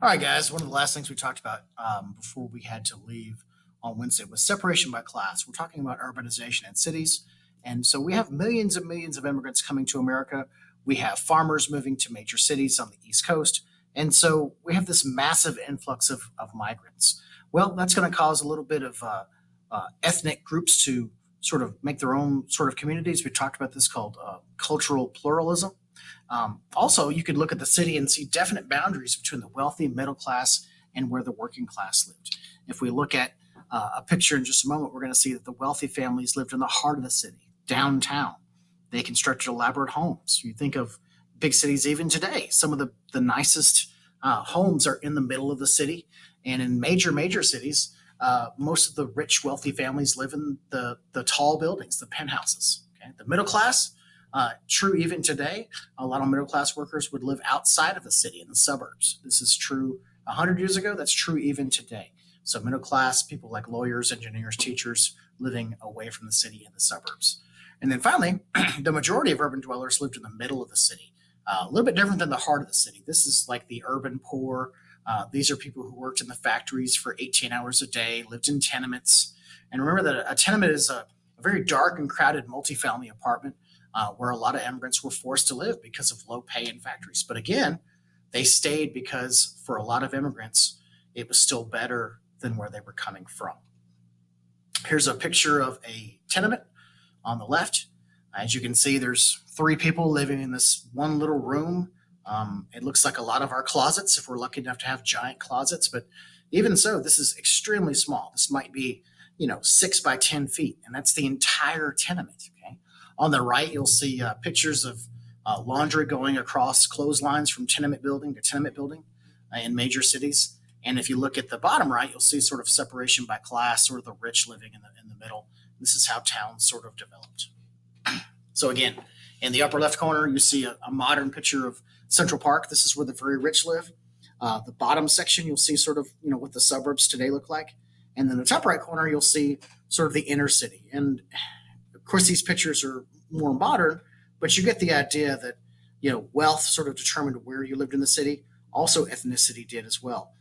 All right, guys. One of the last things we talked about before we had to leave on Wednesday was separation by class. We're talking about urbanization in cities. And so we have millions and millions of immigrants coming to America. We have farmers moving to major cities on the East Coast. And so we have this massive influx of migrants. Well, that's going to cause a little bit of ethnic groups to sort of make their own sort of communities. We talked about this called cultural pluralism. Also, you could look at the city and see definite boundaries between the wealthy, middle class, and where the working class lived. If we look at a picture in just a moment, we're going to see that the wealthy families lived in the heart of the city, downtown. They constructed elaborate homes. You think of big cities even today, some of the nicest homes are in the middle of the city. And in major cities, most of the rich, wealthy families live in the tall buildings, the penthouses. Okay? The middle class, true even today, a lot of middle class workers would live outside of the city in the suburbs. This is true 100 years ago. That's true even today. So middle class people like lawyers, engineers, teachers living away from the city in the suburbs. And then finally, the majority of urban dwellers lived in the middle of the city, a little bit different than the heart of the city. This is like the urban poor. These are people who worked in the factories for 18 hours a day, lived in tenements. And remember that a tenement is a very dark and crowded multifamily apartment where a lot of immigrants were forced to live because of low pay in factories. But again, they stayed because for a lot of immigrants, it was still better than where they were coming from. Here's a picture of a tenement on the left. As you can see, there's three people living in this one little room. It looks like a lot of our closets if we're lucky enough to have giant closets, but even so, this is extremely small. This might be, 6 by 10 feet, and that's the entire tenement. Okay. On the right, you'll see pictures of laundry going across clotheslines from tenement building to tenement building in major cities. And if you look at the bottom right, you'll see sort of separation by class, sort of the rich living in the middle. This is how towns sort of developed. So again, in the upper left corner, you see a modern picture of Central Park. This is where the very rich live. The bottom section, you'll see sort of what the suburbs today look like, and then the top right corner, you'll see sort of the inner city. And of course, these pictures are more modern, but you get the idea that wealth sort of determined where you lived in the city. Also, ethnicity did as well.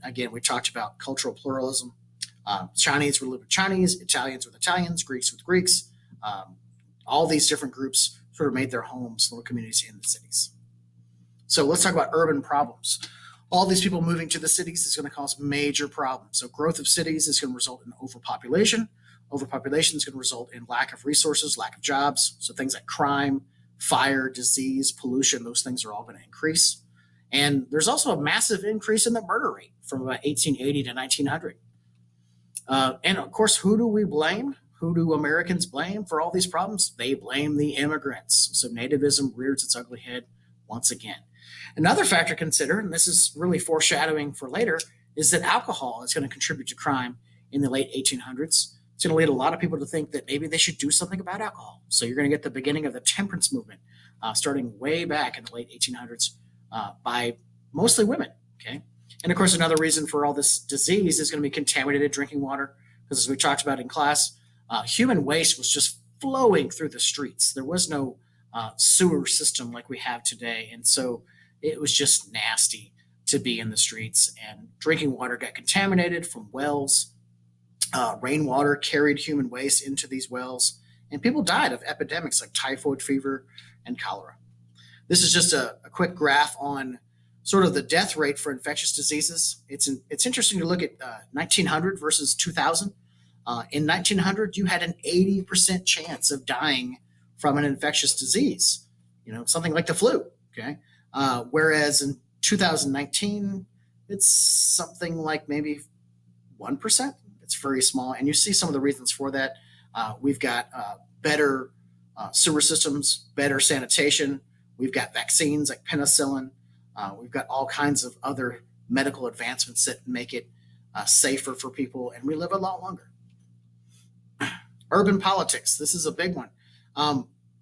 Again, we talked about cultural pluralism. Chinese would live with Chinese, Italians with Italians, Greeks with Greeks. All these different groups sort of made their homes, little communities in the cities. So let's talk about urban problems. All these people moving to the cities is going to cause major problems. So growth of cities is going to result in overpopulation. Overpopulation is going to result in lack of resources, lack of jobs. So things like crime, fire, disease, pollution, those things are all going to increase. And there's also a massive increase in the murder rate from about 1880 to 1900. And of course, who do we blame? Who do Americans blame for all these problems? They blame the immigrants. So nativism rears its ugly head once again. Another factor to consider, and this is really foreshadowing for later, is that alcohol is going to contribute to crime in the late 1800s. It's going to lead a lot of people to think that maybe they should do something about alcohol. So you're going to get the beginning of the temperance movement starting way back in the late 1800s by mostly women. Okay. And of course, another reason for all this disease is going to be contaminated drinking water. Because as we talked about in class, human waste was just flowing through the streets. There was no sewer system like we have today. And so it was just nasty to be in the streets. And drinking water got contaminated from wells. Rainwater carried human waste into these wells. And people died of epidemics like typhoid fever and cholera. This is just a quick graph on sort of the death rate for infectious diseases. It's interesting to look at 1900 versus 2000. In 1900, you had an 80% chance of dying from an infectious disease, something like the flu. Okay. Whereas in 2019, it's something like maybe 1%. It's very small. And you see some of the reasons for that. We've got better sewer systems, better sanitation. We've got vaccines like penicillin. We've got all kinds of other medical advancements that make it safer for people, and we live a lot longer. Urban politics. This is a big one.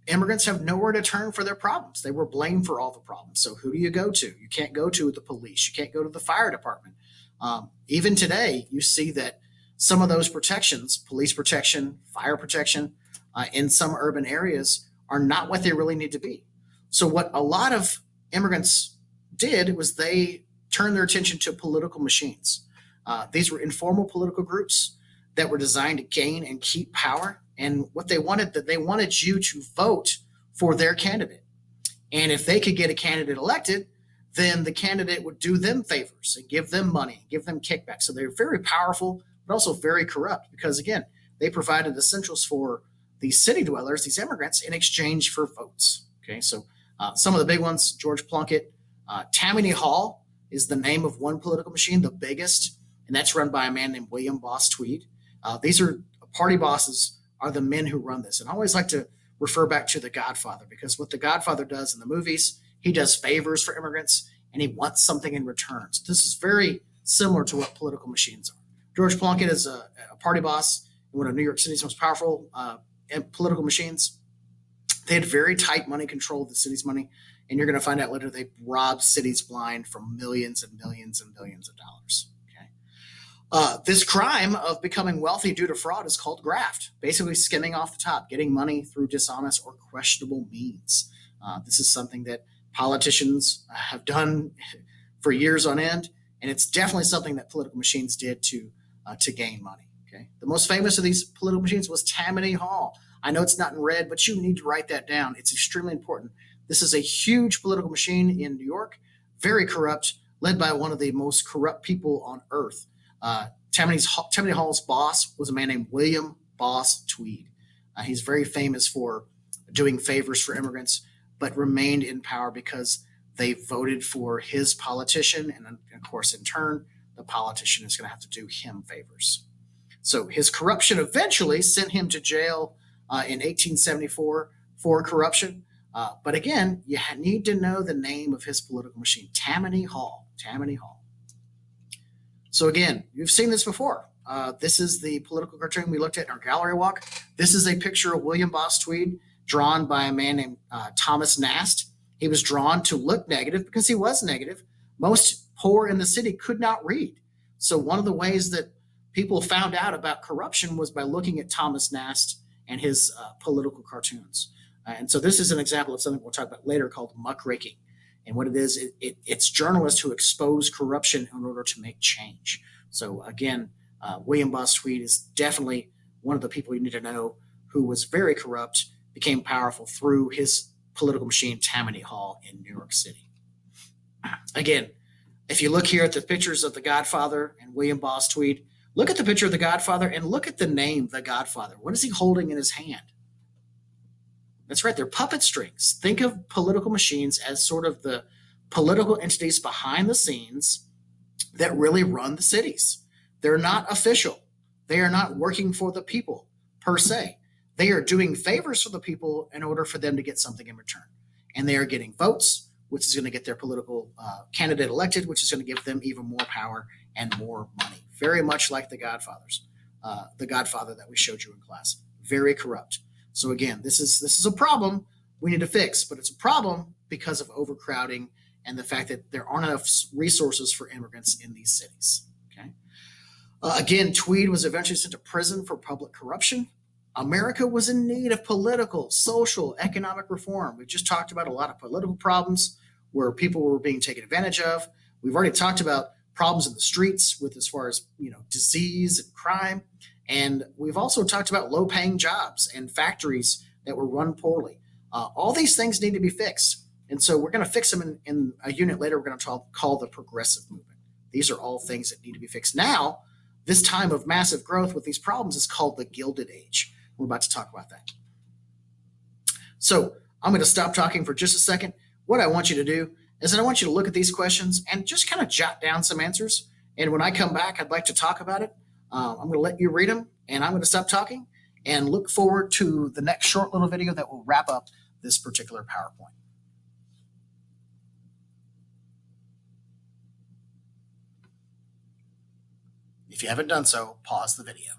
Immigrants have nowhere to turn for their problems. They were blamed for all the problems. So who do you go to? You can't go to the police. You can't go to the fire department. Even today, you see that some of those protections, police protection, fire protection, in some urban areas are not what they really need to be. So what a lot of immigrants did was they turned their attention to political machines. These were informal political groups that were designed to gain and keep power. And what they wanted you to vote for their candidate. And if they could get a candidate elected, then the candidate would do them favors and give them money, give them kickbacks. So they're very powerful, but also very corrupt because, again, they provided essentials for these city dwellers, these immigrants, in exchange for votes. Okay, so some of the big ones: George Plunkett, Tammany Hall is the name of one political machine, the biggest, and that's run by a man named William Boss Tweed. These are party bosses, are the men who run this. And I always like to refer back to The Godfather, because what The Godfather does in the movies, he does favors for immigrants and he wants something in return. So this is very similar to what political machines are. George Plunkett is a party boss in one of New York City's most powerful political machines. They had very tight money control of the city's money, and you're going to find out later they robbed cities blind from millions and millions and millions of dollars. This crime of becoming wealthy due to fraud is called graft, basically skimming off the top, getting money through dishonest or questionable means. This is something that politicians have done for years on end, and it's definitely something that political machines did to gain money. Okay, the most famous of these political machines was Tammany Hall. I know it's not in red, but you need to write that down. It's extremely important. This is a huge political machine in New York, very corrupt, led by one of the most corrupt people on earth. Tammany Hall's boss was a man named William Boss Tweed. He's very famous for doing favors for immigrants, but remained in power because they voted for his politician. And of course, in turn, the politician is going to have to do him favors. So his corruption eventually sent him to jail in 1874 for corruption. But again, you need to know the name of his political machine, Tammany Hall. Tammany Hall. So again, you've seen this before. This is the political cartoon we looked at in our gallery walk. This is a picture of William Boss Tweed drawn by a man named Thomas Nast. He was drawn to look negative because he was negative. Most poor in the city could not read. So one of the ways that people found out about corruption was by looking at Thomas Nast and his political cartoons. And so this is an example of something we'll talk about later called muckraking. And what it is, it's journalists who expose corruption in order to make change. So again, William Boss Tweed is definitely one of the people you need to know who was very corrupt, became powerful through his political machine, Tammany Hall in New York City. Again, if you look here at the pictures of The Godfather and William Boss Tweed, look at the picture of The Godfather and look at the name, The Godfather. What is he holding in his hand? That's right, they're puppet strings. Think of political machines as sort of the political entities behind the scenes that really run the cities. They're not official. They are not working for the people per se. They are doing favors for the people in order for them to get something in return. And they are getting votes, which is going to get their political candidate elected, which is going to give them even more power and more money. Very much like the Godfathers, the Godfather that we showed you in class. Very corrupt. So again, this is a problem we need to fix, but it's a problem because of overcrowding and the fact that there aren't enough resources for immigrants in these cities. Okay. Again, Tweed was eventually sent to prison for public corruption. America was in need of political, social, economic reform. We just talked about a lot of political problems where people were being taken advantage of. We've already talked about problems in the streets with as far as disease and crime. And we've also talked about low-paying jobs and factories that were run poorly. All these things need to be fixed. And so we're going to fix them in a unit later we're going to call the progressive movement. These are all things that need to be fixed. Now, this time of massive growth with these problems is called the Gilded Age. We're about to talk about that. So I'm going to stop talking for just a second. What I want you to do is that I want you to look at these questions and just kind of jot down some answers. And when I come back, I'd like to talk about it. I'm going to let you read them, and I'm going to stop talking and look forward to the next short little video that will wrap up this particular PowerPoint. If you haven't done so, pause the video.